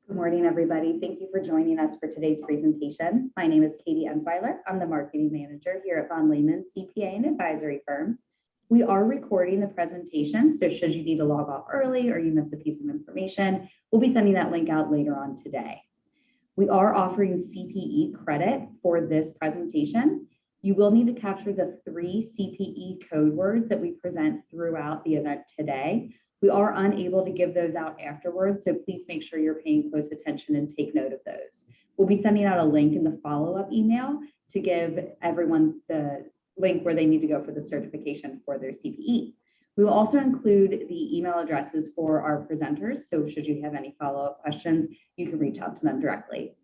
Good morning, everybody. Thank you for joining us for today's presentation. My name is Katie Ensweiler. I'm the marketing manager here at Von Lehman CPA and advisory firm. We are recording the presentation, so should you need to log off early or you miss a piece of information, we'll be sending that link out later on today. We are offering CPE credit for this presentation. You will need to capture the 3 CPE code words that we present throughout the event today. We are unable to give those out afterwards, so please make sure you're paying close attention and take note of those. We'll be sending out a link in the follow-up email to give everyone the link where they need to go for the certification for their CPE. We will also include the email addresses for our presenters, so should you have any follow-up questions, you can reach out to them directly.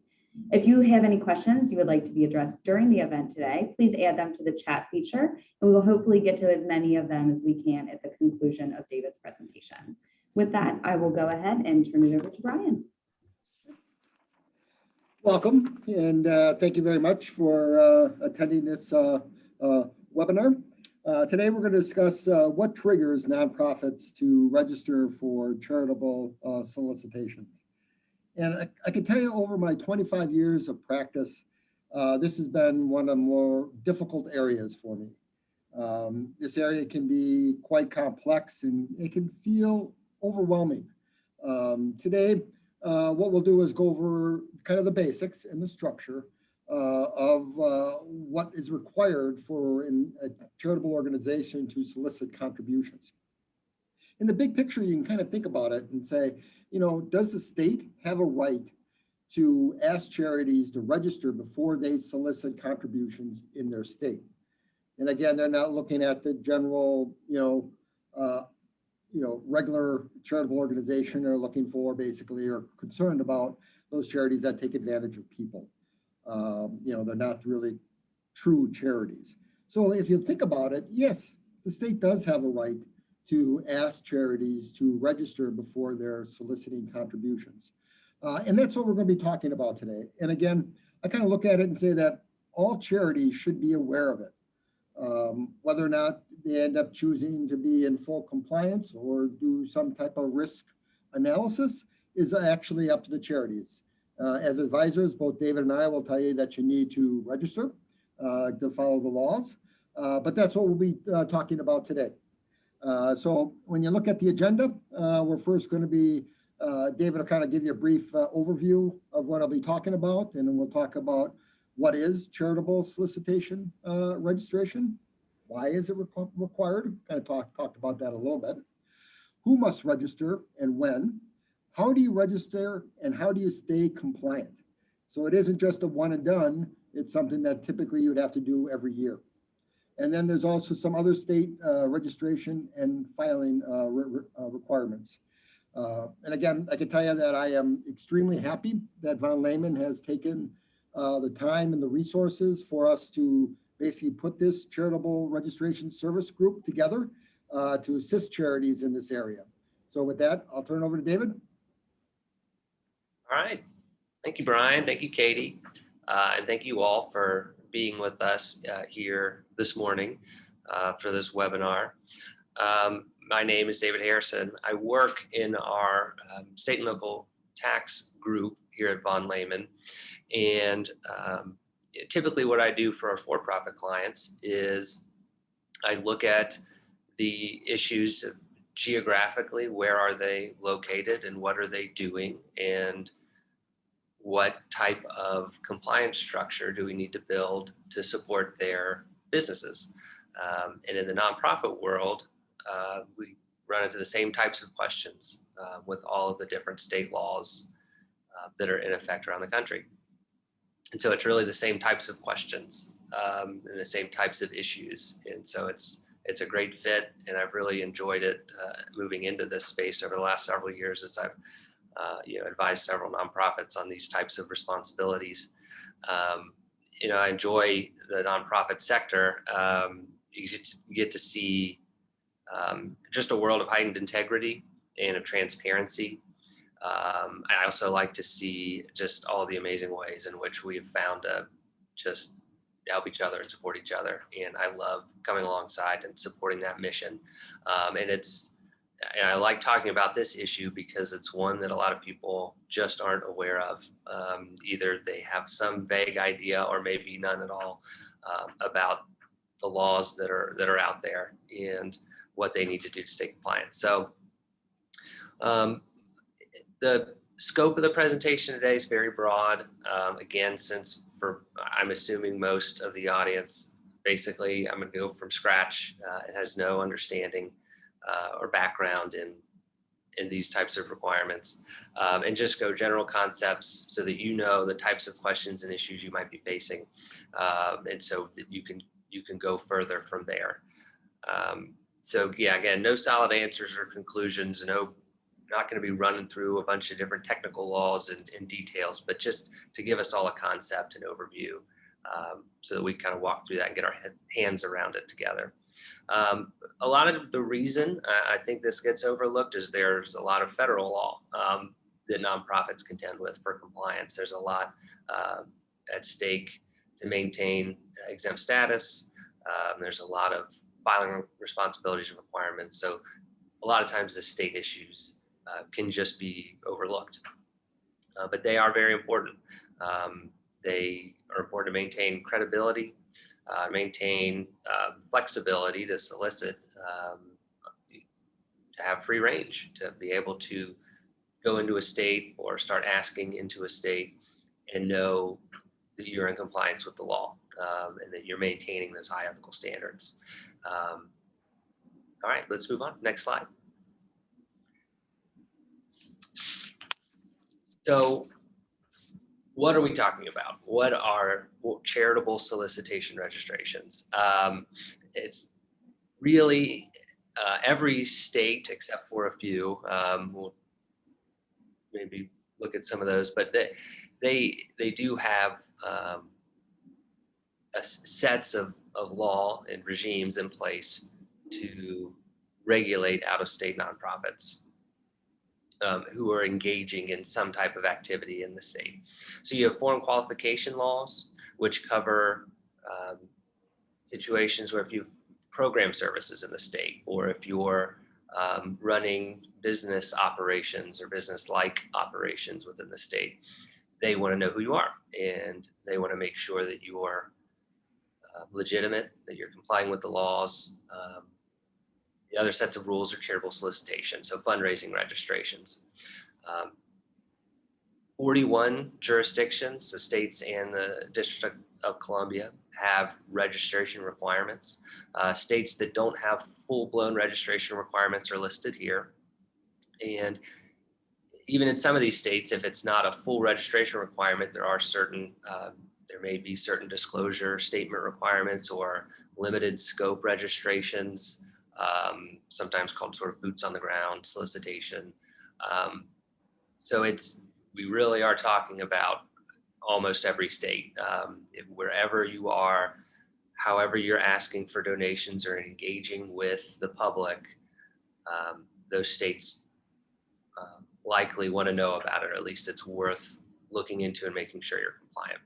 If you have any questions you would like to be addressed during the event today, please add them to the chat feature, and we will hopefully get to as many of them as we can at the conclusion of David's presentation. With that, I will go ahead and turn it over to Bryan. Welcome, and thank you very much for attending this webinar. Today we're going to discuss what triggers nonprofits to register for charitable solicitations. And I can tell you, over my 25 years of practice, this has been one of the more difficult areas for me. This area can be quite complex and it can feel overwhelming. Today, what we'll do is go over kind of the basics and the structure of what is required for a charitable organization to solicit contributions. In the big picture, you can kind of think about it and say, you know, does the state have a right to ask charities to register before they solicit contributions in their state? And again, they're not looking at the general, regular charitable organization. They're looking for basically, or concerned about those charities that take advantage of people. They're not really true charities. So if you think about it, yes, the state does have a right to ask charities to register before they're soliciting contributions. And that's what we're going to be talking about today. And again, I kind of look at it and say that all charities should be aware of it. Whether or not they end up choosing to be in full compliance or do some type of risk analysis is actually up to the charities. As advisors, both David and I will tell you that you need to register to follow the laws. But that's what we'll be talking about today. So when you look at the agenda, we're first going to be, David will kind of give you a brief overview of what I'll be talking about, and then we'll talk about what is charitable solicitation registration, why is it required, kind of talked about that a little bit, who must register and when, how do you register, and how do you stay compliant? So it isn't just a one and done, it's something that typically you would have to do every year. And then there's also some other state registration and filing requirements. And again, I can tell you that I am extremely happy that Von Lehman has taken the time and the resources for us to basically put this charitable registration service group together to assist charities in this area. So with that, I'll turn it over to David. All right. Thank you, Bryan. Thank you, Katie. And thank you all for being with us here this morning for this webinar. My name is David Harrison. I work in our state and local tax group here at Von Lehman. And typically what I do for our for-profit clients is I look at the issues of geographically, where are they located and what are they doing, and what type of compliance structure do we need to build to support their businesses. And in the nonprofit world, we run into the same types of questions with all of the different state laws that are in effect around the country. And so it's really the same types of questions and the same types of issues. And so it's a great fit, and I've really enjoyed it moving into this space over the last several years as I've advise several nonprofits on these types of responsibilities. I enjoy the nonprofit sector. You get to see just a world of heightened integrity and of transparency. I also like to see just all the amazing ways in which we have found to just help each other and support each other. And I love coming alongside and supporting that mission. And it's and I like talking about this issue because it's one that a lot of people just aren't aware of. Either they have some vague idea or maybe none at all about the laws that are out there and what they need to do to stay compliant. So the scope of the presentation today is very broad. Again, I'm assuming most of the audience, basically, I'm going to go from scratch. It has no understanding or background in these types of requirements, and just go general concepts so that you know the types of questions and issues you might be facing, and so that you can go further from there. So yeah, again, no solid answers or conclusions, not going to be running through a bunch of different technical laws and details, but just to give us all a concept and overview, so that we kind of walk through that and get our hands around it together. A lot of the reason I think this gets overlooked is there's a lot of federal law that nonprofits contend with for compliance. There's a lot at stake to maintain exempt status. There's a lot of filing responsibilities and requirements. So a lot of times the state issues can just be overlooked, but they are very important. They are important to maintain credibility, maintain flexibility to solicit, to have free range, to be able to go into a state or start asking into a state and know that you're in compliance with the law, and that you're maintaining those high ethical standards. All right, let's move on. Next slide. So what are we talking about? What are charitable solicitation registrations? It's really every state except for a few. We'll maybe look at some of those, but they do have sets of law and regimes in place to regulate out-of-state nonprofits who are engaging in some type of activity in the state. So you have foreign qualification laws, which cover situations where if you program services in the state, or if you're running business operations or business-like operations within the state, they want to know who you are, and they want to make sure that you are legitimate, that you're complying with the laws. The other sets of rules are charitable solicitation, so fundraising registrations. 41 jurisdictions, the states and the District of Columbia, have registration requirements. States that don't have full-blown registration requirements are listed here. And even in some of these states, if it's not a full registration requirement, there are certain, there may be certain disclosure statement requirements or limited scope registrations, sometimes called sort of boots on the ground solicitation. So we really are talking about almost every state. Wherever you are, however you're asking for donations or engaging with the public, those states likely want to know about it, or at least it's worth looking into and making sure you're compliant.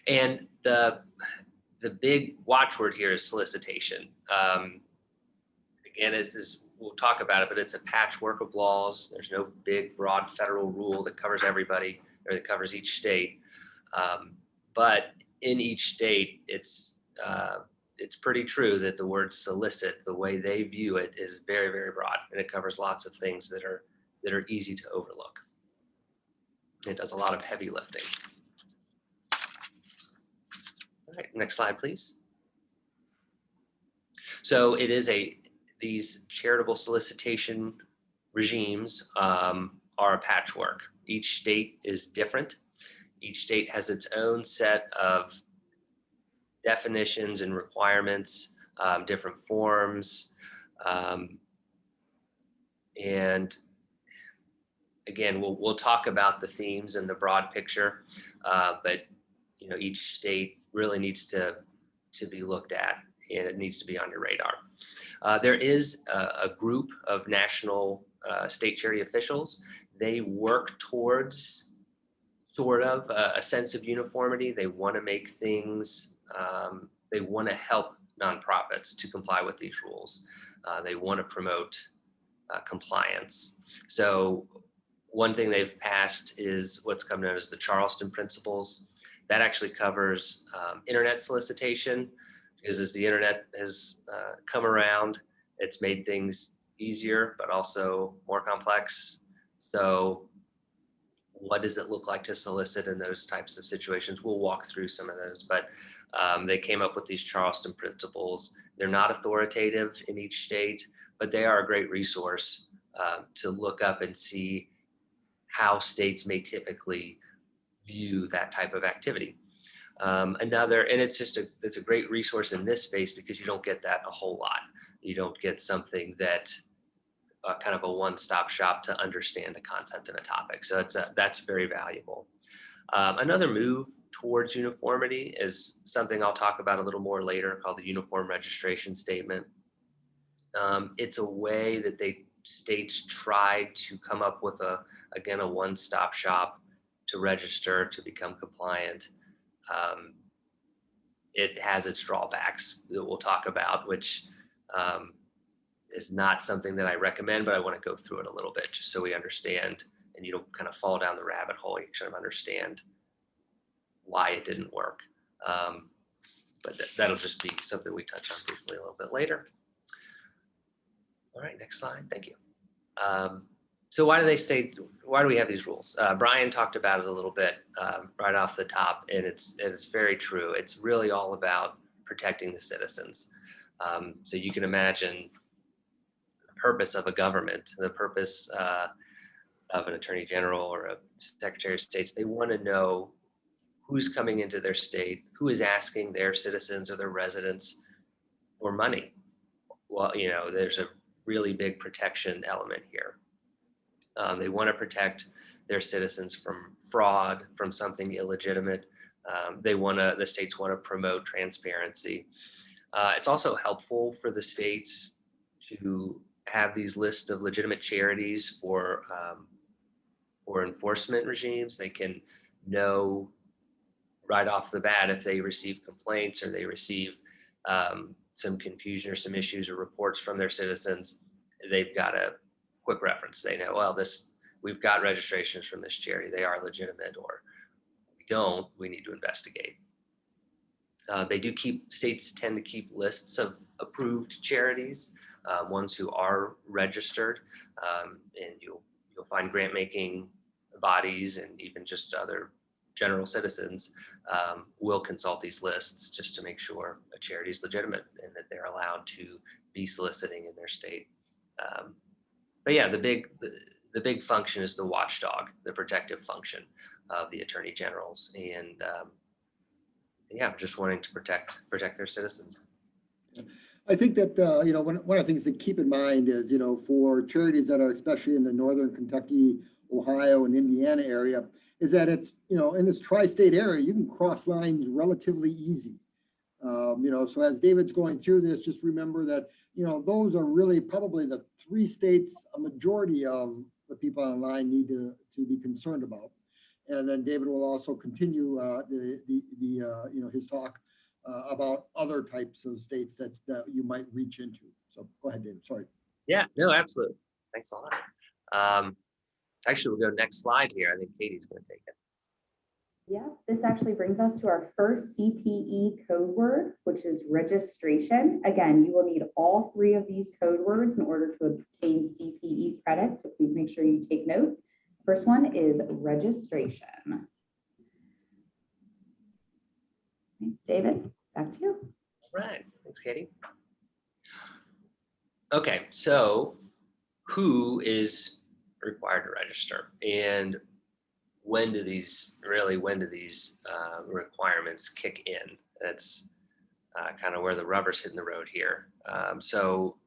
And the big watchword here is solicitation. Again, we'll talk about it, but it's a patchwork of laws. There's no big, broad federal rule that covers everybody or that covers each state. But in each state, it's pretty true that the word solicit, the way they view it, is very, very broad, and it covers lots of things that are easy to overlook. It does a lot of heavy lifting. All right, next slide, please. So these charitable solicitation regimes are a patchwork. Each state is different. Each state has its own set of definitions and requirements, different forms. And again, we'll talk about the themes and the broad picture, but each state really needs to be looked at, and it needs to be on your radar. There is a group of national state charity officials. They work towards sort of a sense of uniformity. They want to make things, they want to help nonprofits to comply with these rules. They want to promote compliance. So one thing they've passed is what's come known as the Charleston Principles. That actually covers internet solicitation, because as the internet has come around, it's made things easier, but also more complex. So what does it look like to solicit in those types of situations? We'll walk through some of those, but they came up with these Charleston Principles. They're not authoritative in each state, but they are a great resource to look up and see how states may typically view that type of activity. And it's a great resource in this space because you don't get that a whole lot. You don't get something that kind of a one-stop shop to understand the content of a topic. So that's very valuable. Another move towards uniformity is something I'll talk about a little more later, called the Uniform Registration Statement. It's a way that states try to come up with a one-stop shop to register, to become compliant. It has its drawbacks that we'll talk about, which is not something that I recommend, but I want to go through it a little bit just so we understand and you don't kind of fall down the rabbit hole. You kind of understand why it didn't work. But that'll just be something we touch on briefly a little bit later. All right, next slide. Thank you. So why do we have these rules? Bryan talked about it a little bit right off the top, and it's very true. It's really all about protecting the citizens. So you can imagine the purpose of a government, the purpose of an attorney general or a secretary of state. They want to know who's coming into their state, who is asking their citizens or their residents for money. Well, there's a really big protection element here. They want to protect their citizens from fraud, from something illegitimate. The states want to promote transparency. It's also helpful for the states to have these lists of legitimate charities for enforcement regimes. They can know right off the bat if they receive complaints or they receive some confusion or some issues or reports from their citizens. They've got a quick reference. They know, well, we've got registrations from this charity. They are legitimate, or we don't, we need to investigate. States tend to keep lists of approved charities, ones who are registered, and you'll find grant making bodies and even just other general citizens will consult these lists just to make sure a charity is legitimate and that they're allowed to be soliciting in their state. But yeah, the big function is the watchdog, the protective function of the attorney generals, and just wanting to protect their citizens. I think that one of the things to keep in mind is for charities that are especially in the northern Kentucky, Ohio, and Indiana area, is that it's in this tri-state area you can cross lines relatively easy. So as David's going through this, just remember that those are really probably the 3 states a majority of the people online need to be concerned about. And then David will also continue his talk about other types of states that you might reach into. So go ahead, David. Sorry. Yeah, no, absolutely. Thanks a lot. Actually, we'll go next slide here. I think Katie's going to take it. Yeah, this actually brings us to our first CPE code word, which is registration. Again, you will need all 3 of these code words in order to obtain CPE credit. So please make sure you take note. First one is registration. David, back to you. All right, thanks, Katie. Okay, so who is required to register, and when do these requirements kick in? That's kind of where the rubber's hitting the road here. So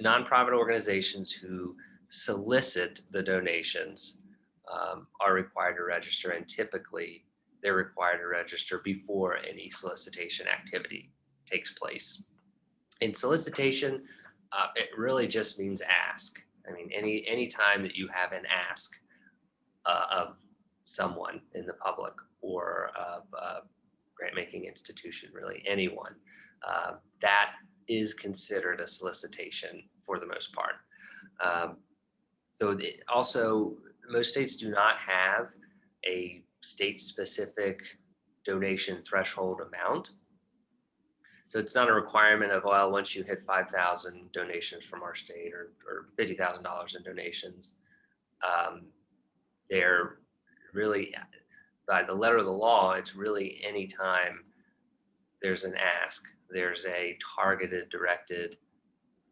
nonprofit organizations who solicit the donations are required to register, and typically they're required to register before any solicitation activity takes place. In solicitation, it really just means ask. I mean, any time that you have an ask of someone in the public or of a grant-making institution, really anyone, that is considered a solicitation for the most part. Also, most states do not have a state-specific donation threshold amount. So it's not a requirement of, well, once you hit 5,000 donations from our state or $50,000 in donations, they're really, by the letter of the law, it's really anytime there's an ask, there's a targeted, directed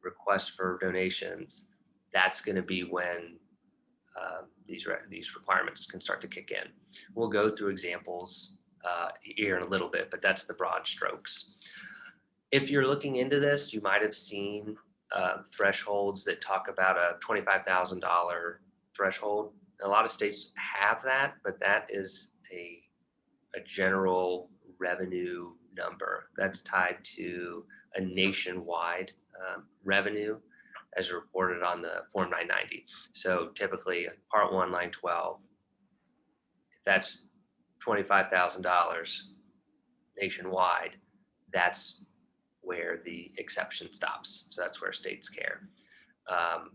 request for donations, that's going to be when these requirements can start to kick in. We'll go through examples here in a little bit, but that's the broad strokes. If you're looking into this, you might have seen thresholds that talk about a $25,000 threshold. A lot of states have that, but that is a general revenue number that's tied to a nationwide revenue as reported on the Form 990. So typically Part 1, Line 12, if that's $25,000 nationwide, that's where the exception stops. So that's where states care.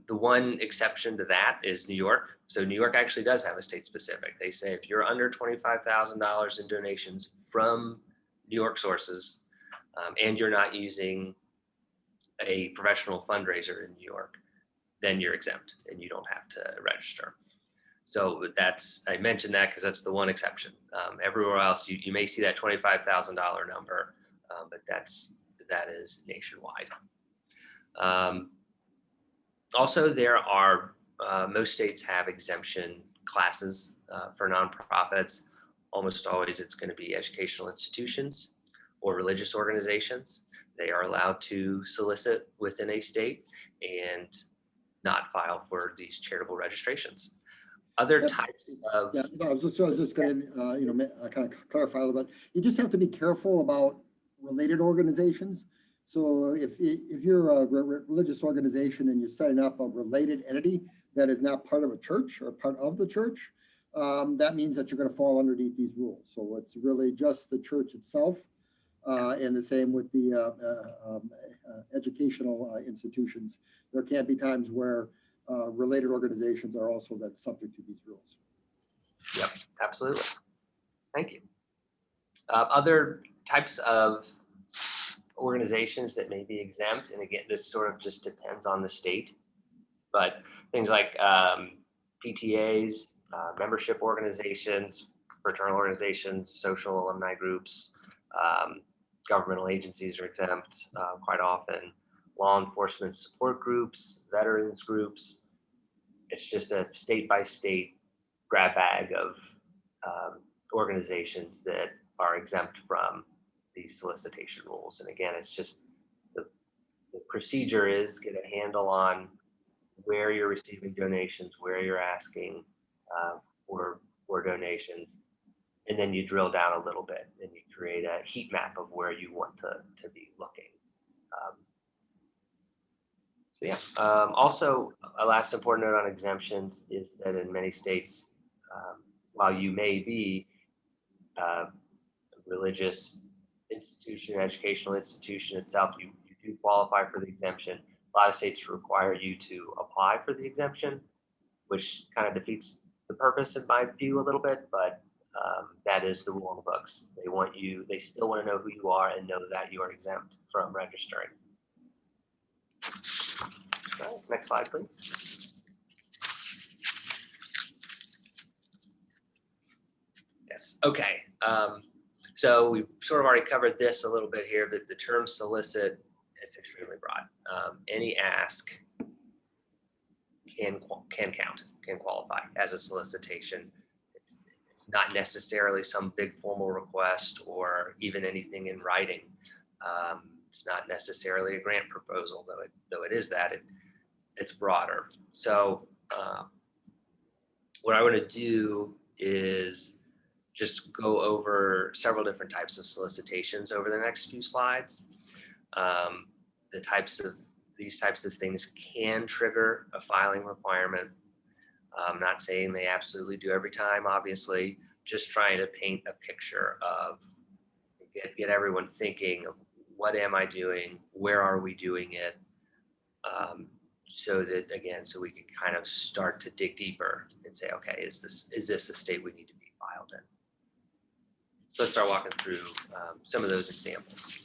The one exception to that is New York. So New York actually does have a state specific. They say if you're under $25,000 in donations from New York sources, and you're not using a professional fundraiser in New York, then you're exempt and you don't have to register. So I mentioned that because that's the one exception. Everywhere else, you may see that $25,000 number, but that is nationwide. Also, there are, most states have exemption classes for nonprofits. Almost always it's going to be educational institutions or religious organizations. They are allowed to solicit within a state and not file for these charitable registrations. Other types of... Yeah, no, I was just going to, kind of clarify a little bit. You just have to be careful about related organizations. So if you're a religious organization and you're setting up a related entity that is not part of a church or part of the church, that means that you're going to fall underneath these rules. So it's really just the church itself, and the same with the educational institutions. There can be times where related organizations are also then subject to these rules. Yep, absolutely. Thank you. Other types of organizations that may be exempt, and again, this sort of just depends on the state, but things like PTAs, membership organizations, fraternal organizations, social alumni groups, governmental agencies are exempt quite often, law enforcement support groups, veterans groups. It's just a state by state grab bag of organizations that are exempt from these solicitation rules. And again, it's just the procedure is get a handle on where you're receiving donations, where you're asking for donations, and then you drill down a little bit and you create a heat map of where you want to be looking. Also, a last important note on exemptions is that in many states, while you may be a religious institution, educational institution itself, you do qualify for the exemption. A lot of states require you to apply for the exemption, which kind of defeats the purpose in my view a little bit, but that is the rule in the books. They still want to know who you are and know that you are exempt from registering. All right, next slide, please. Yes, okay. So we've sort of already covered this a little bit here, but the term solicit, it's extremely broad. Any ask can count, can qualify as a solicitation. It's not necessarily some big formal request or even anything in writing. It's not necessarily a grant proposal, though it is that. It's broader. So what I want to do is just go over several different types of solicitations over the next few slides. These types of things can trigger a filing requirement. I'm not saying they absolutely do every time, obviously, just trying to paint a picture of, get everyone thinking of what am I doing? Where are we doing it? so that, again, so we can kind of start to dig deeper and say, okay, is this a state we need to be filed in? So let's start walking through some of those examples.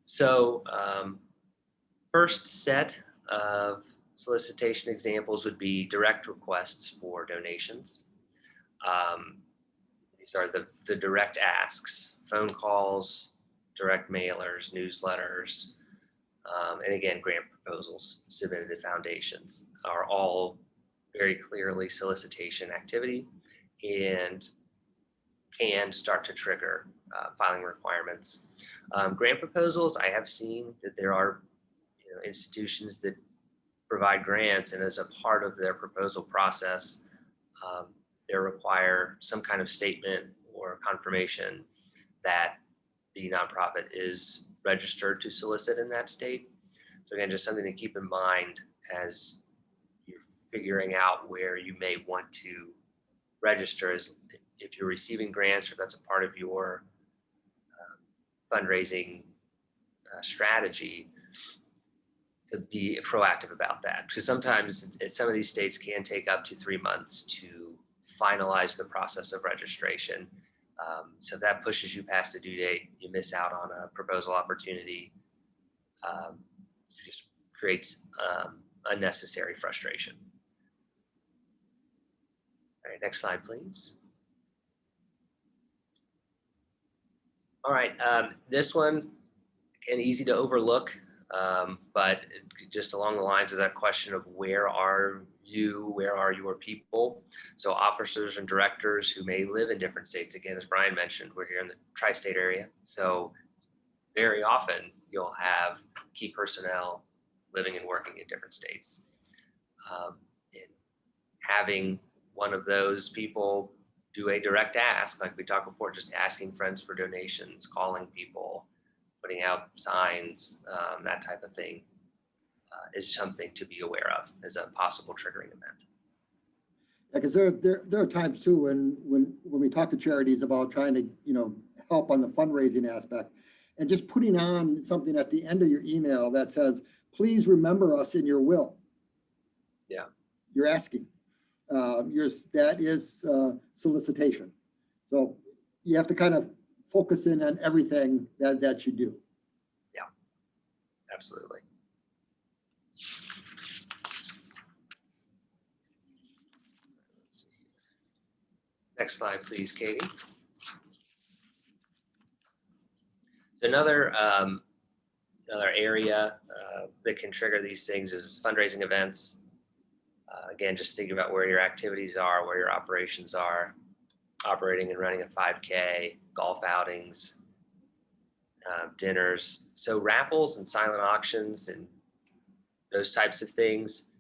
So first set of solicitation examples would be direct requests for donations. These are the direct asks, phone calls, direct mailers, newsletters, and again, grant proposals submitted to foundations are all very clearly solicitation activity and can start to trigger filing requirements. Grant proposals, I have seen that there are institutions that provide grants, and as a part of their proposal process, they require some kind of statement or confirmation that the nonprofit is registered to solicit in that state. So again, just something to keep in mind as you're figuring out where you may want to register, is if you're receiving grants or that's a part of your fundraising strategy, to be proactive about that, because sometimes some of these states can take up to 3 months to finalize the process of registration. So that pushes you past a due date. You miss out on a proposal opportunity. Just creates unnecessary frustration. All right, next slide, please. All right, this one, again, easy to overlook, but just along the lines of that question of where are you, where are your people? So officers and directors who may live in different states. Again, as Bryan mentioned, we're here in the tri-state area. So very often you'll have key personnel living and working in different states. And having one of those people do a direct ask, like we talked before, just asking friends for donations, calling people, putting out signs, that type of thing, is something to be aware of as a possible triggering event. Yeah, because there are times too when we talk to charities about trying to help on the fundraising aspect, and just putting on something at the end of your email that says, "Please remember us in your will." Yeah, you're asking. That is solicitation. So you have to kind of focus in on everything that you do. Yeah, absolutely. Let's see. Next slide, please, Katie. So another area that can trigger these things is fundraising events. Again, just think about where your activities are, where your operations are, operating and running a 5K, golf outings, dinners. So raffles and silent auctions and those types of things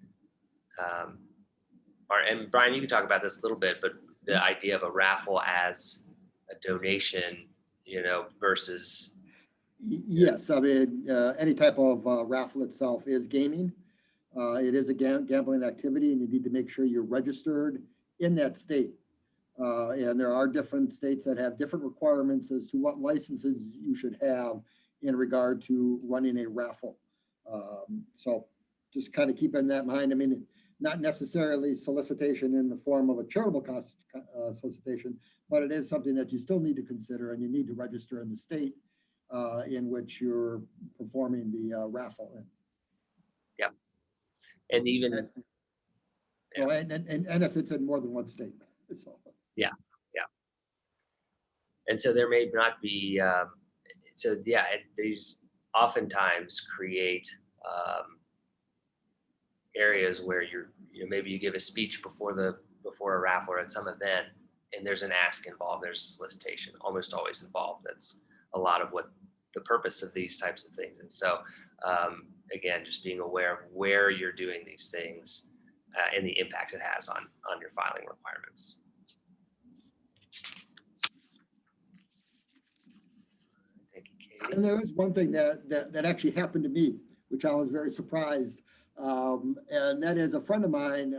and Bryan, you can talk about this a little bit, but the idea of a raffle as a donation, versus. Yes, I mean, any type of raffle itself is gaming. It is a gambling activity, and you need to make sure you're registered in that state. And there are different states that have different requirements as to what licenses you should have in regard to running a raffle. So just kind of keeping that in mind. I mean, not necessarily solicitation in the form of a charitable solicitation, but it is something that you still need to consider, and you need to register in the state in which you're performing the raffle in. Yep. And even and if it's in more than one state. So. Yeah. And so there may not be, these oftentimes create areas where maybe you give a speech before a raffle or at some event, and there's an ask involved, there's a solicitation almost always involved. That's a lot of what the purpose of these types of things. And so again, just being aware of where you're doing these things and the impact it has on your filing requirements. Thank you, Katie. And there was one thing that actually happened to me, which I was very surprised. And that is a friend of mine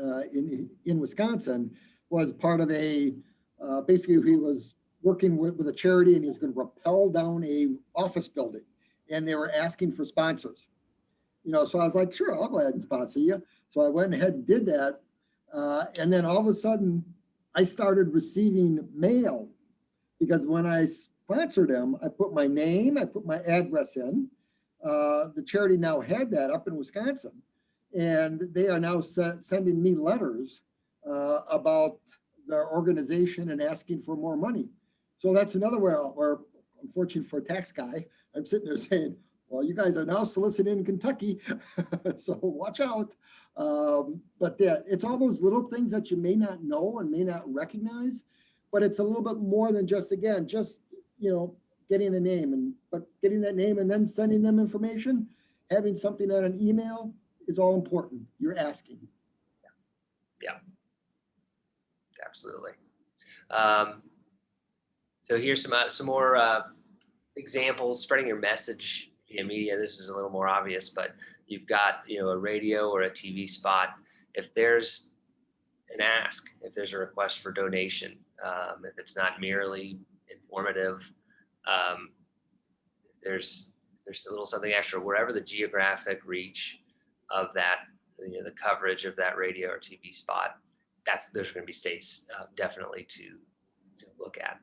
in Wisconsin was part of basically he was working with a charity, and he was going to rappel down a office building. and they were asking for sponsors. So I was like, sure, I'll go ahead and sponsor you. So I went ahead and did that. And then all of a sudden, I started receiving mail because when I sponsored them, I put my name, I put my address in. The charity now had that up in Wisconsin, and they are now sending me letters about their organization and asking for more money. So that's another where unfortunately for a tax guy, I'm sitting there saying, well, you guys are now soliciting in Kentucky, so watch out. But it's all those little things that you may not know and may not recognize, but it's a little bit more than just getting a name, but getting that name and then sending them information, having something on an email is all important. You're asking. Yeah, absolutely. So here's some more examples. Spreading your message via media. This is a little more obvious, but you've got a radio or a TV spot. If there's an ask, if there's a request for donation, if it's not merely informative, there's a little something extra. Wherever the geographic reach of that, the coverage of that radio or TV spot, there's going to be states definitely to look at.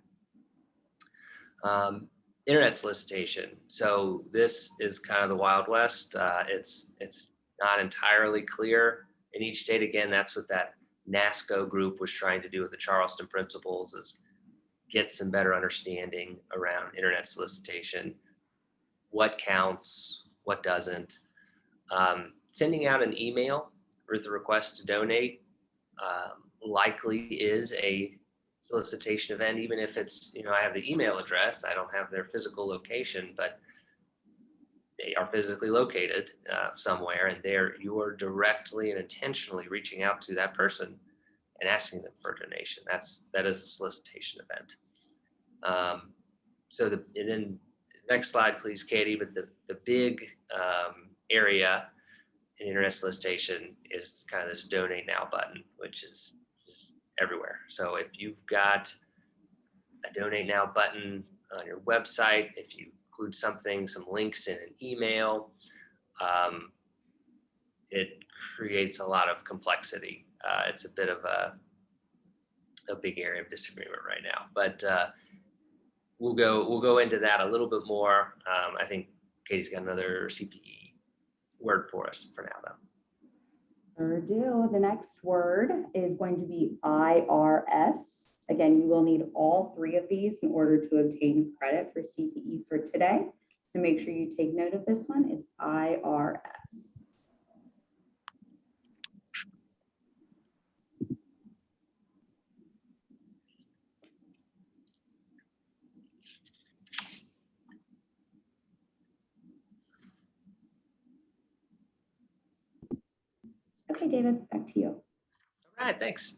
Internet solicitation. So this is kind of the Wild West. It's not entirely clear in each state. Again, that's what that NASCO group was trying to do with the Charleston Principles, is get some better understanding around internet solicitation, what counts, what doesn't. Sending out an email with a request to donate likely is a solicitation event, even if it's, I have the email address, I don't have their physical location, but they are physically located somewhere, and you're directly and intentionally reaching out to that person and asking them for a donation. That is a solicitation event. And then next slide, please, Katie. But the big area in internet solicitation is kind of this donate now button, which is everywhere. So if you've got a donate now button on your website, if you include some links in an email, it creates a lot of complexity. It's a bit of a big area of disagreement right now, but we'll go into that a little bit more. I think Katie's got another CPE word for us for now, though. Sure do. The next word is going to be IRS. Again, you will need all three of these in order to obtain credit for CPE for today. So make sure you take note of this one. It's IRS. Okay, David, back to you. All right, thanks.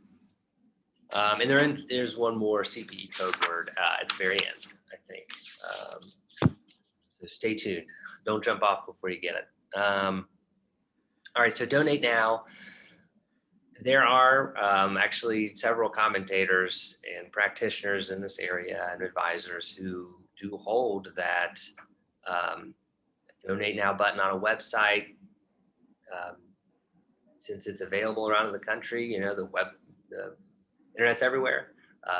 And there's one more CPE code word at the very end, I think. So stay tuned. Don't jump off before you get it. All right, so donate now. There are actually several commentators and practitioners in this area and advisors who do hold that donate now button on a website. Since it's available around the country, the internet's everywhere.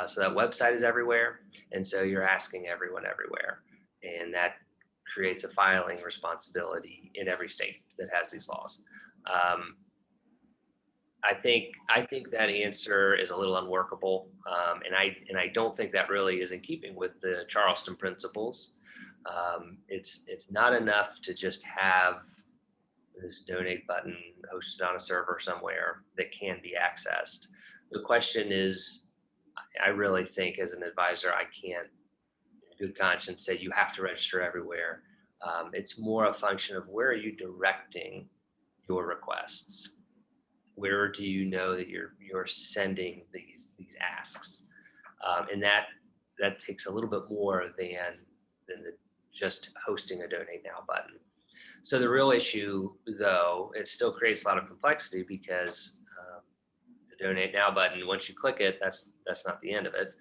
So that website is everywhere. And so you're asking everyone everywhere. And that creates a filing responsibility in every state that has these laws. I think that answer is a little unworkable. And I don't think that really is in keeping with the Charleston Principles. It's not enough to just have this donate button hosted on a server somewhere that can be accessed. The question is, I really think as an advisor, I can't in good conscience say you have to register everywhere. It's more a function of where are you directing your requests? Where do you know that you're sending these asks? And that takes a little bit more than just hosting a donate now button. So the real issue, though, it still creates a lot of complexity because the donate now button, once you click it, that's not the end of it.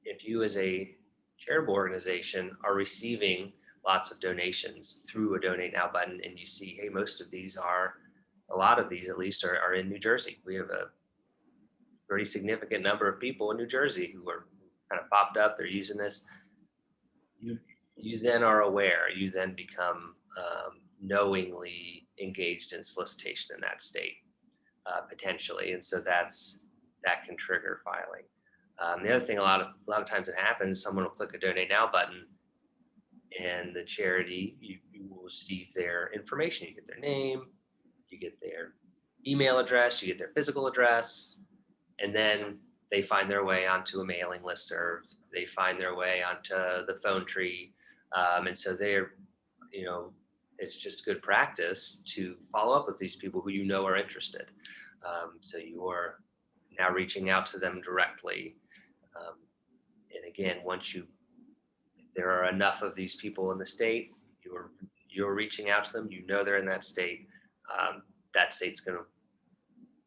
If you as a charitable organization are receiving lots of donations through a Donate Now button, and you see, hey, a lot of these at least are in New Jersey. We have a pretty significant number of people in New Jersey who are kind of popped up, they're using this. You then are aware, you then become knowingly engaged in solicitation in that state, potentially. And so that can trigger filing. The other thing, a lot of times it happens, someone will click a Donate Now button, and the charity, you will receive their information. You get their name, you get their email address, you get their physical address, and then they find their way onto a mailing listserv. They find their way onto the phone tree. And so it's just good practice to follow up with these people who you know are interested. So you are now reaching out to them directly. And again, if there are enough of these people in the state, you're reaching out to them, you know they're in that state, that state's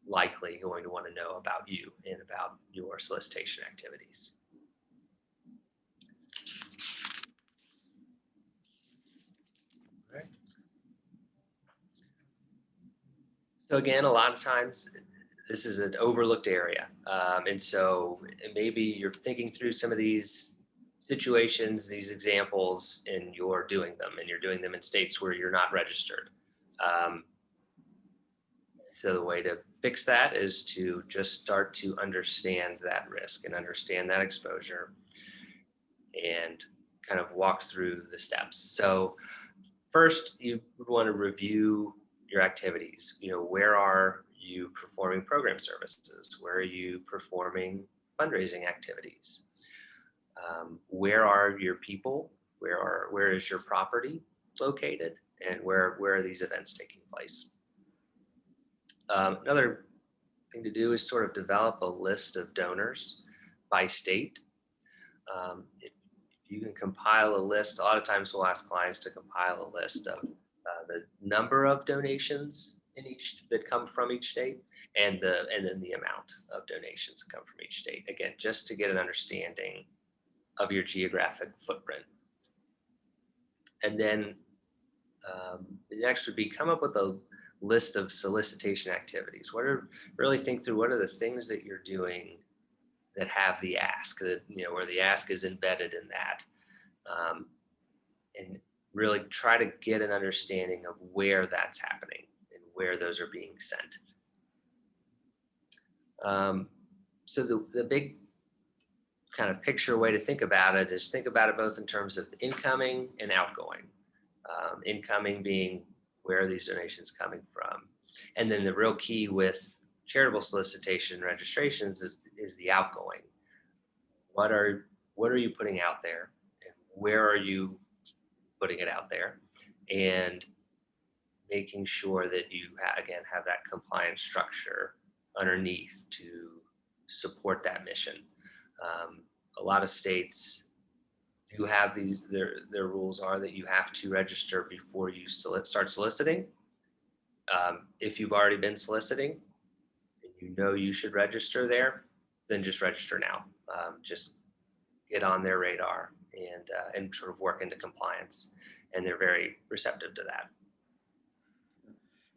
likely going to want to know about you and about your solicitation activities. All right. So again, a lot of times this is an overlooked area. And so maybe you're thinking through some of these situations, these examples, and you're doing them in states where you're not registered. So the way to fix that is to just start to understand that risk and understand that exposure and kind of walk through the steps. So first, you would want to review your activities. Where are you performing program services? Where are you performing fundraising activities? Where are your people? Where is your property located? And where are these events taking place? Another thing to do is sort of develop a list of donors by state. If you can compile a list, a lot of times we'll ask clients to compile a list of the number of donations that come from each state, and then the amount of donations that come from each state. Again, just to get an understanding of your geographic footprint. And then the next would be come up with a list of solicitation activities. Really think through what are the things that you're doing that have the ask, where the ask is embedded in that. And really try to get an understanding of where that's happening and where those are being sent. So the big kind of picture way to think about it is think about it both in terms of incoming and outgoing. Incoming being where are these donations coming from? And then the real key with charitable solicitation registrations is the outgoing. What are you putting out there? And where are you putting it out there? And making sure that you have that compliance structure underneath to support that mission. A lot of states do have these, their rules are that you have to register before you start soliciting. If you've already been soliciting and you should register there, then just register now. Just get on their radar and sort of work into compliance. And they're very receptive to that.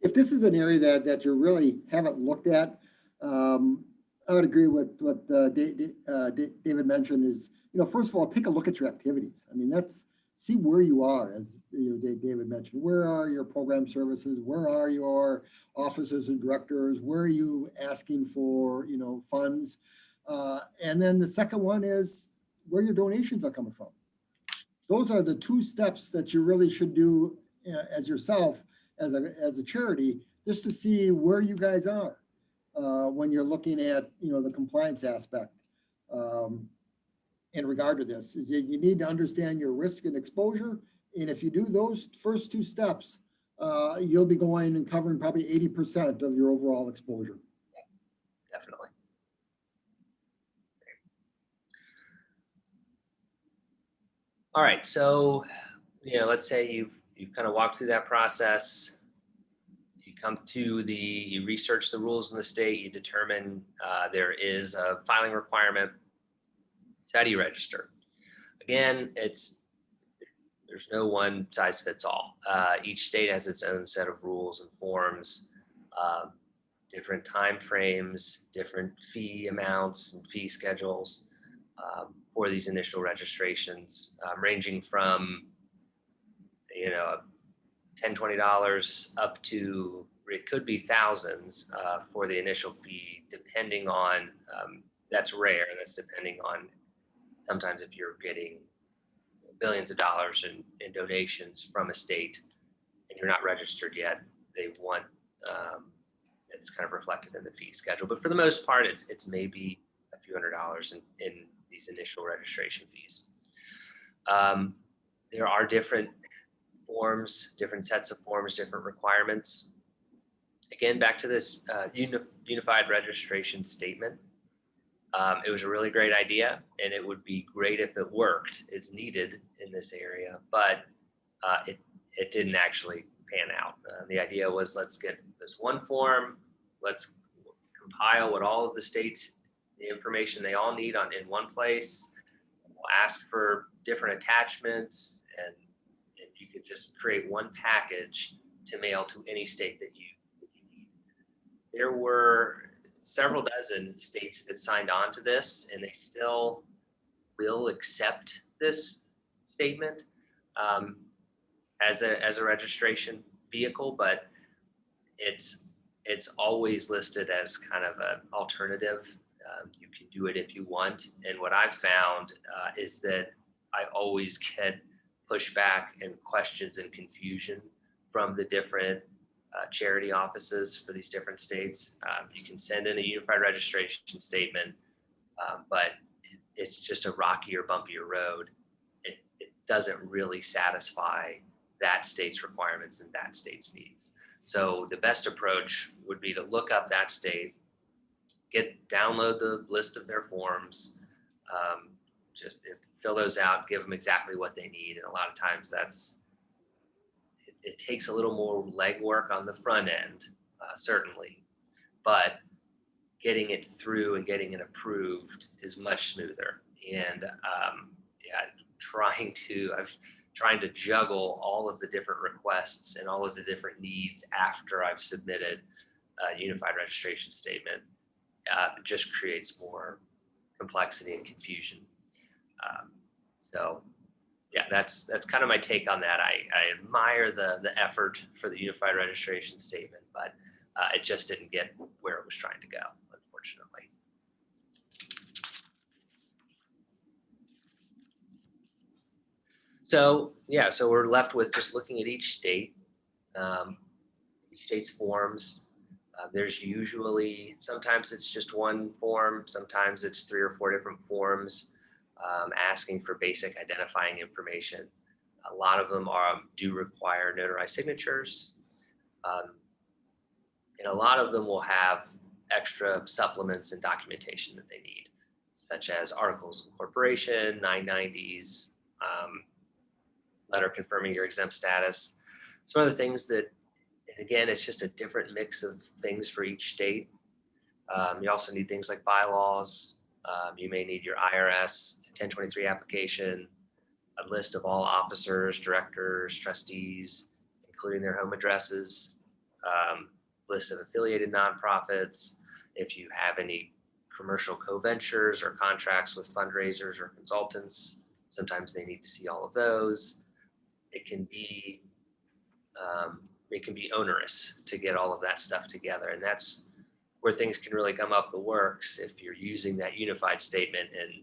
If this is an area that you really haven't looked at, I would agree with what David mentioned is, first of all, take a look at your activities. I mean, see where you are, as David mentioned. Where are your program services? Where are your officers and directors? Where are you asking for, funds? And then the second one is where your donations are coming from. Those are the two steps that you really should do as yourself, as a charity, just to see where you guys are when you're looking at, the compliance aspect in regard to this. Is that you need to understand your risk and exposure. And if you do those first two steps, you'll be going and covering probably 80% of your overall exposure. Definitely. All right, so let's say you've kind of walked through that process. You research the rules in the state. You determine there is a filing requirement. How do you register? again, there's no one size fits all. Each state has its own set of rules and forms, different time frames, different fee amounts and fee schedules for these initial registrations, ranging from $10, $20 up to, it could be thousands for the initial fee, depending on, that's rare, that's depending on sometimes if you're getting billions of dollars in donations from a state and you're not registered yet, they want, it's kind of reflected in the fee schedule. But for the most part, it's maybe a few $100s in these initial registration fees. There are different forms, different sets of forms, different requirements. Again, back to this unified registration statement. It was a really great idea, and it would be great if it worked. It's needed in this area, but it didn't actually pan out. The idea was, let's get this one form, let's compile what all of the states, the information they all need in one place. We'll ask for different attachments, and you could just create one package to mail to any state that you need. There were several dozen states that signed on to this, and they still will accept this statement as a registration vehicle, but it's always listed as kind of an alternative. You can do it if you want. And what I've found is that I always get pushback and questions and confusion from the different charity offices for these different states. You can send in a unified registration statement, but it's just a rockier, bumpier road. It doesn't really satisfy that state's requirements and that state's needs. So the best approach would be to look up that state, download the list of their forms, just fill those out, give them exactly what they need. And a lot of times it takes a little more legwork on the front end, certainly, but getting it through and getting it approved is much smoother. And trying to juggle all of the different requests and all of the different needs after I've submitted a unified registration statement just creates more complexity and confusion. So yeah, that's kind of my take on that. I admire the effort for the unified registration statement, but it just didn't get where it was trying to go, unfortunately. So yeah, so we're left with just looking at each state's forms. There's usually, sometimes it's just one form, sometimes it's 3 or 4 different forms asking for basic identifying information. A lot of them do require notarized signatures. And a lot of them will have extra supplements and documentation that they need, such as articles of incorporation, 990s, letter confirming your exempt status. Some other things that, and again, it's just a different mix of things for each state. You also need things like bylaws. You may need your IRS 1023 application, a list of all officers, directors, trustees, including their home addresses, list of affiliated nonprofits. If you have any commercial co-ventures or contracts with fundraisers or consultants, sometimes they need to see all of those. It can be onerous to get all of that stuff together, and that's where things can really come up the works if you're using that unified statement and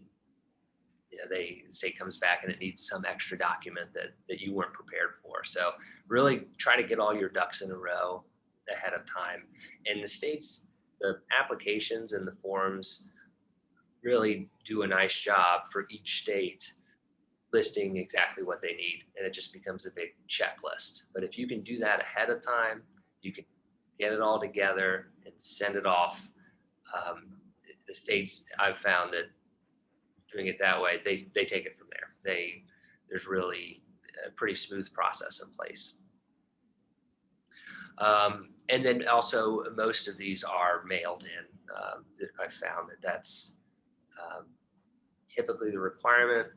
the state comes back and it needs some extra document that you weren't prepared for. So really try to get all your ducks in a row ahead of time. And the states, the applications and the forms really do a nice job for each state listing exactly what they need, and it just becomes a big checklist. But if you can do that ahead of time, you can get it all together and send it off. The states, I've found that doing it that way, they take it from there. There's really a pretty smooth process in place. And then also most of these are mailed in. I found that's typically the requirement.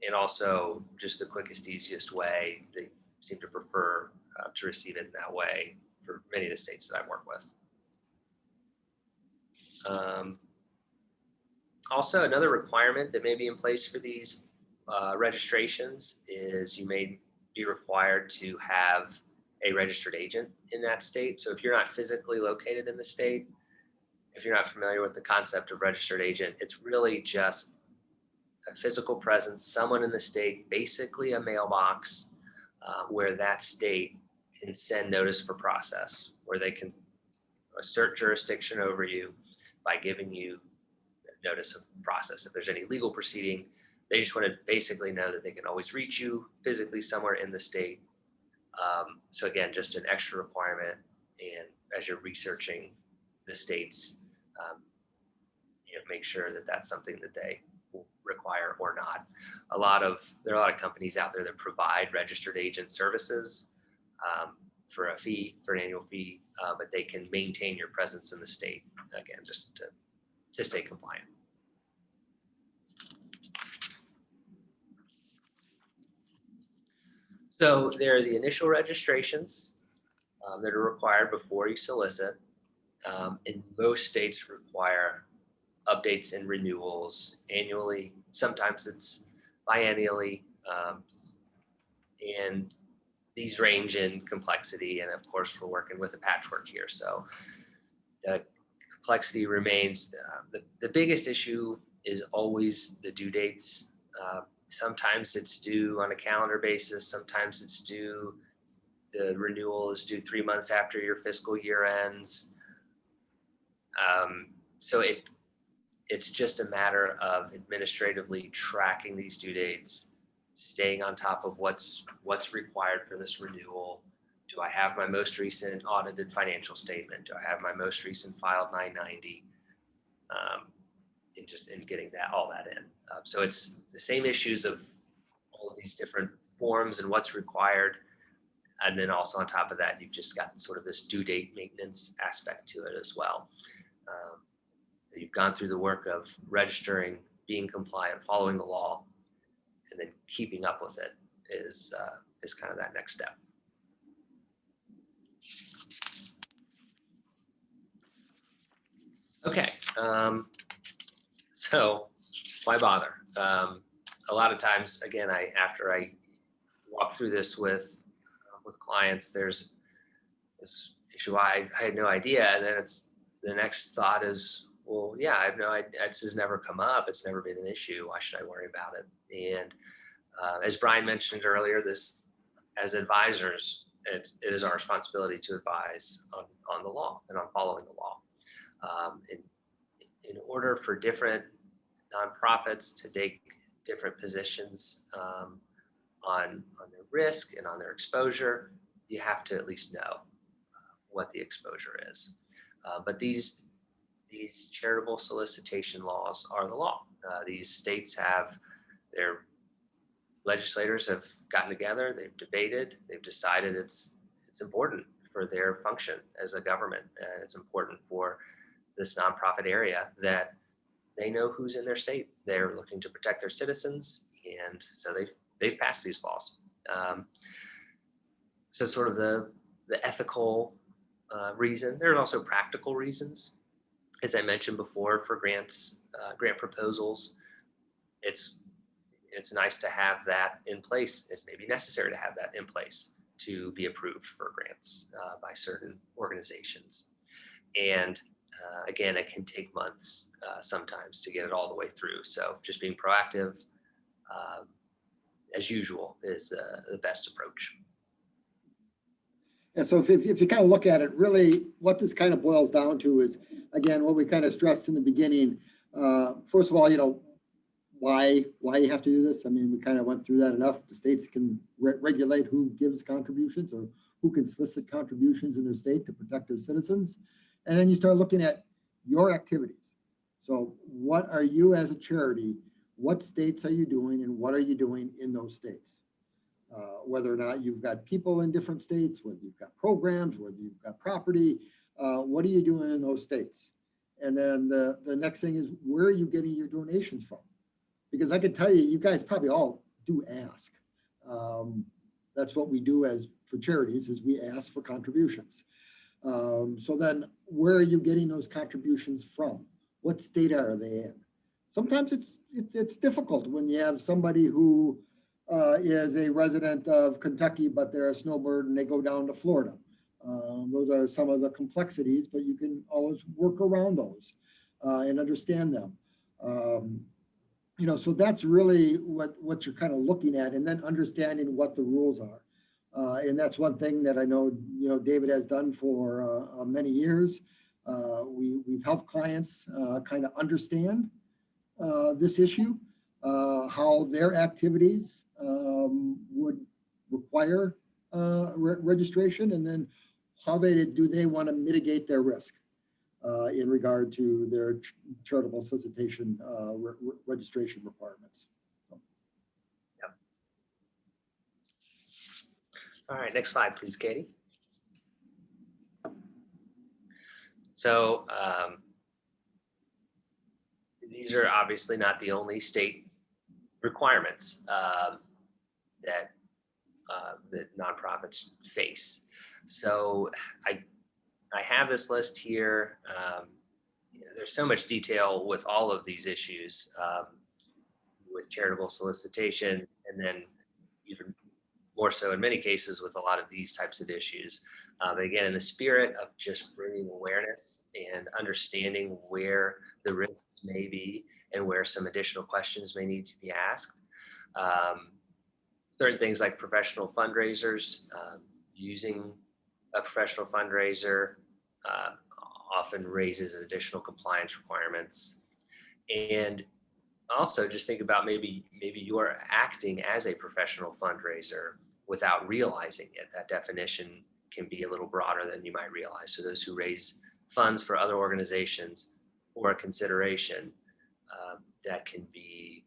and also just the quickest, easiest way. They seem to prefer to receive it in that way for many of the states that I work with. Also, another requirement that may be in place for these registrations is you may be required to have a registered agent in that state. So if you're not physically located in the state, if you're not familiar with the concept of registered agent, it's really just a physical presence, someone in the state, basically a mailbox where that state can send notice for process, where they can assert jurisdiction over you by giving you notice of process. If there's any legal proceeding, they just want to basically know that they can always reach you physically somewhere in the state. So again, just an extra requirement. And as you're researching the states, make sure that that's something that they will require or not. There are a lot of companies out there that provide registered agent services for an annual fee, but they can maintain your presence in the state, again, just to stay compliant. So there are the initial registrations that are required before you solicit. And most states require updates and renewals annually. Sometimes it's biennially. And these range in complexity. And of course, we're working with a patchwork here. So complexity remains. The biggest issue is always the due dates. Sometimes it's due on a calendar basis. Sometimes it's due, the renewal is due 3 months after your fiscal year ends. So it's just a matter of administratively tracking these due dates, staying on top of what's required for this renewal. Do I have my most recent audited financial statement? Do I have my most recent filed 990? And getting all that in. So it's the same issues of all of these different forms and what's required. And then also on top of that, you've just got sort of this due date maintenance aspect to it as well. You've gone through the work of registering, being compliant, following the law, and then keeping up with it is kind of that next step. Okay, so why bother? A lot of times, again, after I walk through this with clients, there's this issue. I had no idea, and then the next thought is, well, yeah, I have no idea. This has never come up. It's never been an issue. Why should I worry about it? And as Bryan mentioned earlier, this as advisors, it is our responsibility to advise on the law and on following the law. In order for different nonprofits to take different positions on their risk and on their exposure, you have to at least know what the exposure is. But these charitable solicitation laws are the law. These states their legislators have gotten together, they've debated, they've decided it's important for their function as a government, and it's important for this nonprofit area that they know who's in their state. They're looking to protect their citizens, and so they've passed these laws. So sort of the ethical reason. There are also practical reasons. As I mentioned before, for grants, grant proposals, it's nice to have that in place. It may be necessary to have that in place to be approved for grants by certain organizations. And again, it can take months sometimes to get it all the way through. So just being proactive, as usual, is the best approach. And so if you kind of look at it, really what this kind of boils down to is, again, what we kind of stressed in the beginning. First of all, why you have to do this. I mean, we kind of went through that enough. The states can regulate who gives contributions or who can solicit contributions in their state to protect their citizens. And then you start looking at your activities. So what are you as a charity? What states are you doing, and what are you doing in those states? Whether or not you've got people in different states, whether you've got programs, whether you've got property, what are you doing in those states? And then the next thing is, where are you getting your donations from? Because I can tell you, you guys probably all do ask. That's what we do as for charities, is we ask for contributions. So then where are you getting those contributions from? What state are they in? Sometimes it's difficult when you have somebody who is a resident of Kentucky, but they're a snowbird and they go down to Florida. Those are some of the complexities, but you can always work around those and understand them. So that's really what you're kind of looking at, and then understanding what the rules are. And that's one thing that I know, David has done for many years. We've helped clients kind of understand this issue, how their activities would require registration, and then how do they want to mitigate their risk in regard to their charitable solicitation registration requirements. Yep. All right, next slide, please, Katie. So these are obviously not the only state requirements that nonprofits face. So I have this list here. There's so much detail with all of these issues with charitable solicitation, and then even more so in many cases with a lot of these types of issues. But again, in the spirit of just bringing awareness and understanding where the risks may be and where some additional questions may need to be asked. Certain things like professional fundraisers, using a professional fundraiser often raises additional compliance requirements. And also just think about maybe you're acting as a professional fundraiser without realizing it. That definition can be a little broader than you might realize. So those who raise funds for other organizations or a consideration, that can be,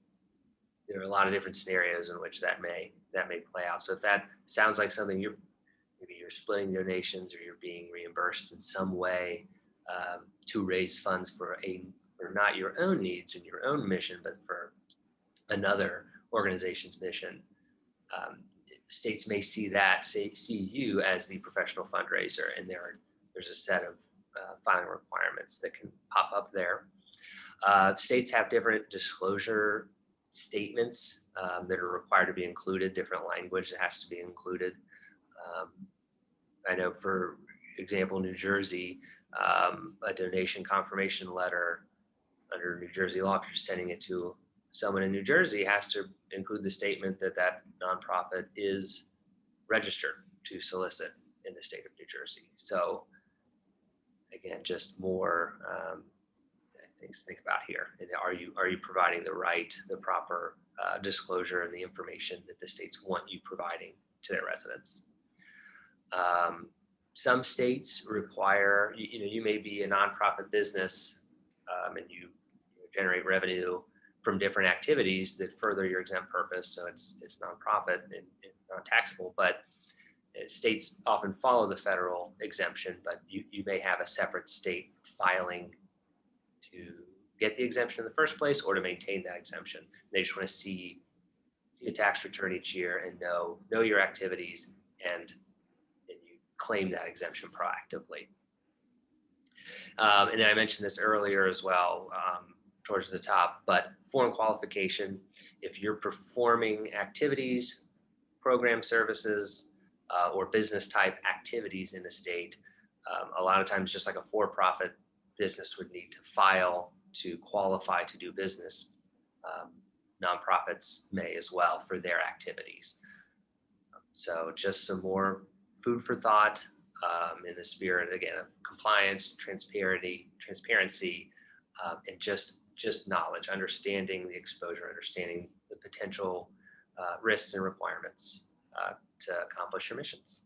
there are a lot of different scenarios in which that may play out. So if that sounds like something maybe you're splitting donations or you're being reimbursed in some way to raise funds for not your own needs and your own mission, but for another organization's mission, states may see you as the professional fundraiser, and there's a set of filing requirements that can pop up there. States have different disclosure statements that are required to be included, different language that has to be included. I know, for example, New Jersey, a donation confirmation letter under New Jersey law, if you're sending it to someone in New Jersey, has to include the statement that that nonprofit is registered to solicit in the state of New Jersey. So again, just more things to think about here. And are you providing the proper disclosure and the information that the states want you providing to their residents? Some states require, you may be a nonprofit business and you generate revenue from different activities that further your exempt purpose. So it's nonprofit and non-taxable, but states often follow the federal exemption, but you may have a separate state filing to get the exemption in the first place or to maintain that exemption. They just want to see a tax return each year and know your activities and you claim that exemption proactively. And then I mentioned this earlier as well, towards the top, but foreign qualification, if you're performing activities, program services, or business type activities in the state, a lot of times just like a for-profit business would need to file to qualify to do business. Nonprofits may as well for their activities. So just some more food for thought in the spirit, again, of compliance, transparency, and just knowledge, understanding the exposure, understanding the potential risks and requirements to accomplish your missions.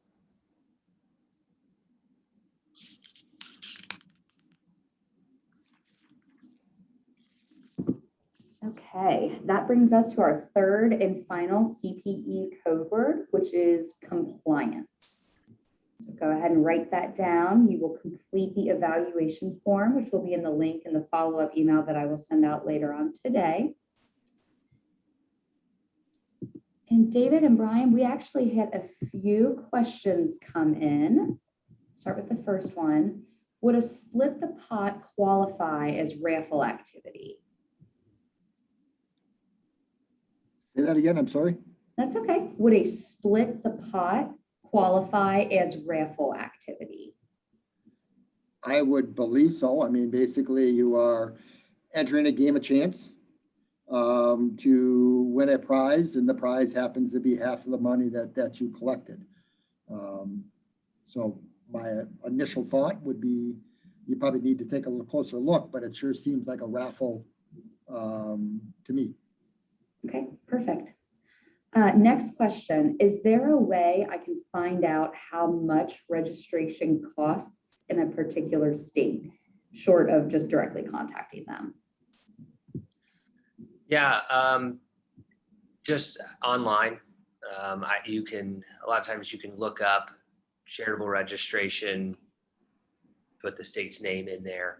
Okay, that brings us to our third and final CPE code word, which is compliance. So go ahead and write that down. You will complete the evaluation form, which will be in the link in the follow-up email that I will send out later on today. And David and Brian, we actually had a few questions come in. Start with the first one. Would a split the pot qualify as raffle activity? Say that again, I'm sorry. That's okay. Would a split the pot qualify as raffle activity? I would believe so. I mean, basically you are entering a game of chance to win a prize, and the prize happens to be half of the money that you collected. So my initial thought would be you probably need to take a little closer look, but it sure seems like a raffle to me. Okay, perfect. Next question. Is there a way I can find out how much registration costs in a particular state, short of just directly contacting them? Yeah, just online. You can, a lot of times you can look up charitable registration, put the state's name in there.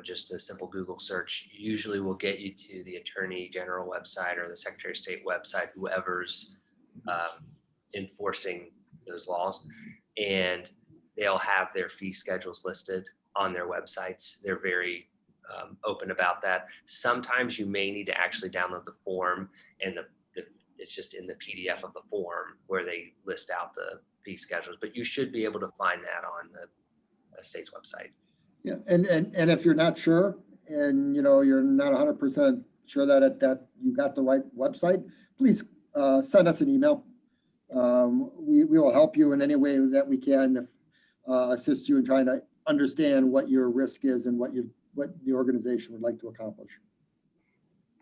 Just a simple Google search usually will get you to the Attorney General website or the Secretary of State website, whoever's enforcing those laws, and they'll have their fee schedules listed on their websites. They're very open about that. Sometimes you may need to actually download the form, and it's just in the PDF of the form where they list out the fee schedules, but you should be able to find that on the state's website. Yeah, and if you're not sure, and you're not 100% sure that you got the right website, please send us an email. We will help you in any way that we can, assist you in trying to understand what your risk is and what the organization would like to accomplish.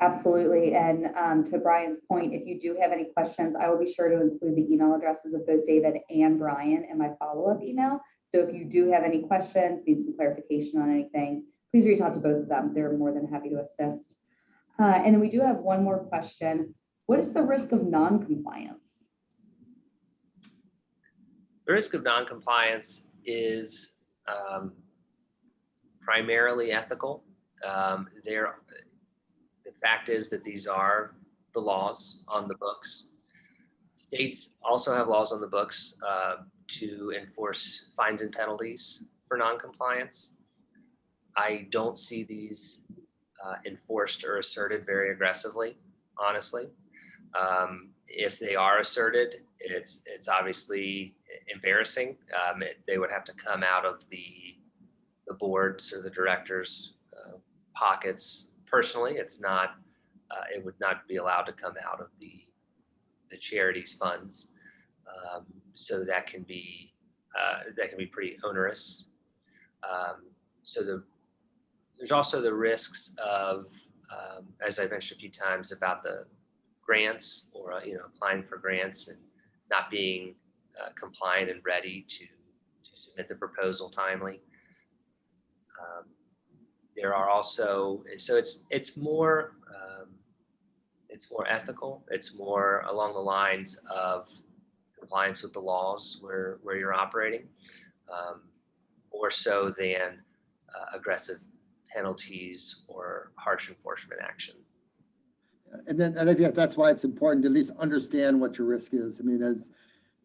Absolutely. And to Brian's point, if you do have any questions, I will be sure to include the email addresses of both David and Brian in my follow-up email. So if you do have any questions, need some clarification on anything, please reach out to both of them. They're more than happy to assist. And then we do have one more question. What is the risk of non-compliance? The risk of non-compliance is primarily ethical. The fact is that these are the laws on the books. States also have laws on the books to enforce fines and penalties for non-compliance. I don't see these enforced or asserted very aggressively, honestly. If they are asserted, it's obviously embarrassing. They would have to come out of the boards or the directors' pockets personally. It's not. It would not be allowed to come out of the charity's funds. So that can be pretty onerous. There's also the risks of, as I mentioned a few times, about the grants or applying for grants and not being compliant and ready to submit the proposal timely. There are also, so it's more ethical. It's more along the lines of compliance with the laws where you're operating, more so than aggressive penalties or harsh enforcement action. And I think that's why it's important to at least understand what your risk is. I mean, as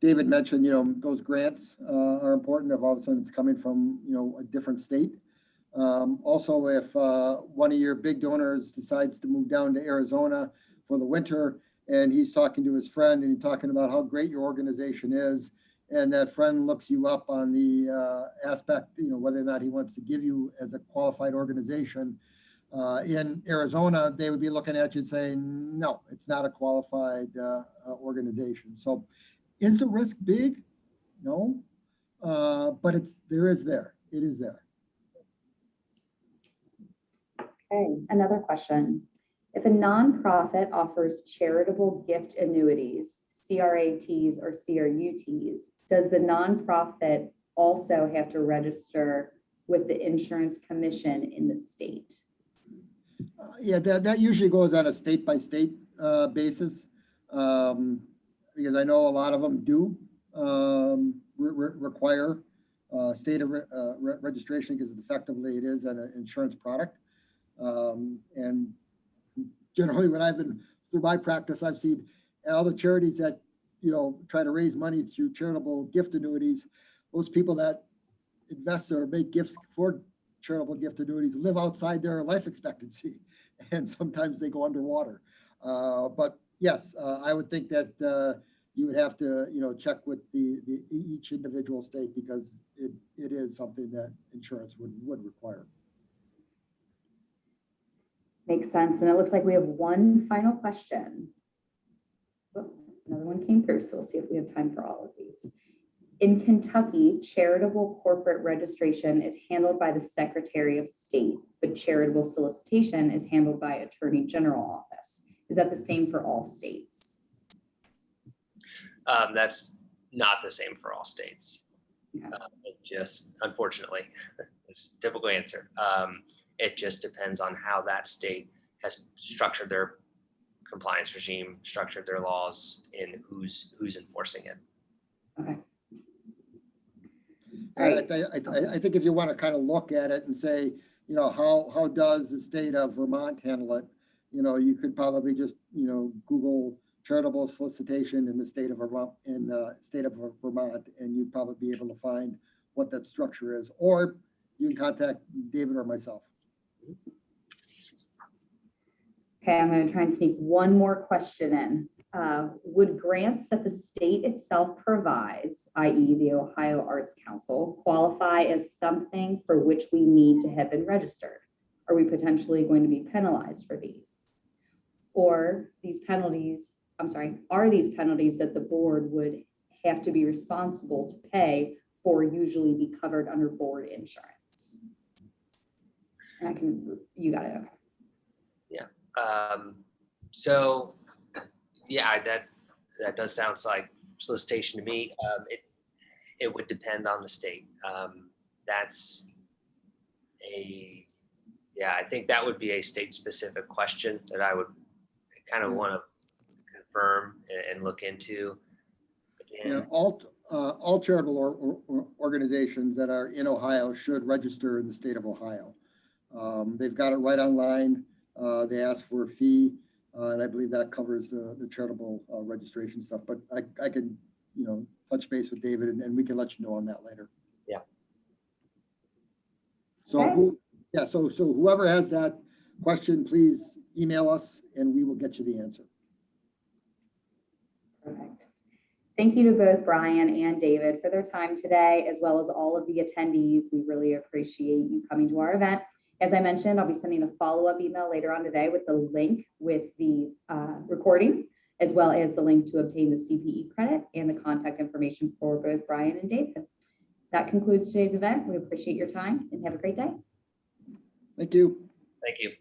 David mentioned, those grants are important if all of a sudden it's coming from, a different state. Also, if one of your big donors decides to move down to Arizona for the winter, and he's talking to his friend and he's talking about how great your organization is, and that friend looks you up on the aspect, whether or not he wants to give you as a qualified organization in Arizona, they would be looking at you and saying, no, it's not a qualified organization. So is the risk big? No, but it is there. Okay, another question. If a nonprofit offers charitable gift annuities, CRATs or CRUTs, does the nonprofit also have to register with the insurance commission in the state? Yeah, that usually goes on a state-by-state basis, because I know a lot of them do require state registration, because effectively it is an insurance product. And generally, when I've been through my practice, I've seen And all the charities that, try to raise money through charitable gift annuities, those people that invest or make gifts for charitable gift annuities live outside their life expectancy, and sometimes they go underwater. But yes, I would think that you would have to, check with each individual state, because it is something that insurance would require. Makes sense. And it looks like we have one final question. Oh, another one came through, so we'll see if we have time for all of these. In Kentucky, charitable corporate registration is handled by the Secretary of State, but charitable solicitation is handled by Attorney General Office. Is that the same for all states? That's not the same for all states. Okay. It just, unfortunately, it's a typical answer. It just depends on how that state has structured their compliance regime, structured their laws, and who's enforcing it. Okay. I think if you want to kind of look at it and say, how does the state of Vermont handle it? You could probably just, Google charitable solicitation in the state of Vermont, and you'd probably be able to find what that structure is. Or you can contact David or myself. Okay, I'm going to try and sneak one more question in. Would grants that the state itself provides, i.e. the Ohio Arts Council, qualify as something for which we need to have been registered? Are we potentially going to be penalized for these? Or are these penalties that the board would have to be responsible to pay for, usually be covered under board insurance? And you got it, okay. So yeah, that does sound like solicitation to me. It would depend on the state. I think that would be a state specific question that I would kind of want to confirm and look into. Again, All charitable organizations that are in Ohio should register in the state of Ohio. They've got it right online. They ask for a fee, and I believe that covers the charitable registration stuff. But I can, touch base with David, and we can let you know on that later. Yeah. So, so whoever has that question, please email us, and we will get you the answer. Perfect. Thank you to both Bryan and David for their time today, as well as all of the attendees. We really appreciate you coming to our event. As I mentioned, I'll be sending a follow-up email later on today with the link with the recording, as well as the link to obtain the CPE credit and the contact information for both Bryan and David. That concludes today's event. We appreciate your time and have a great day. Thank you. Thank you.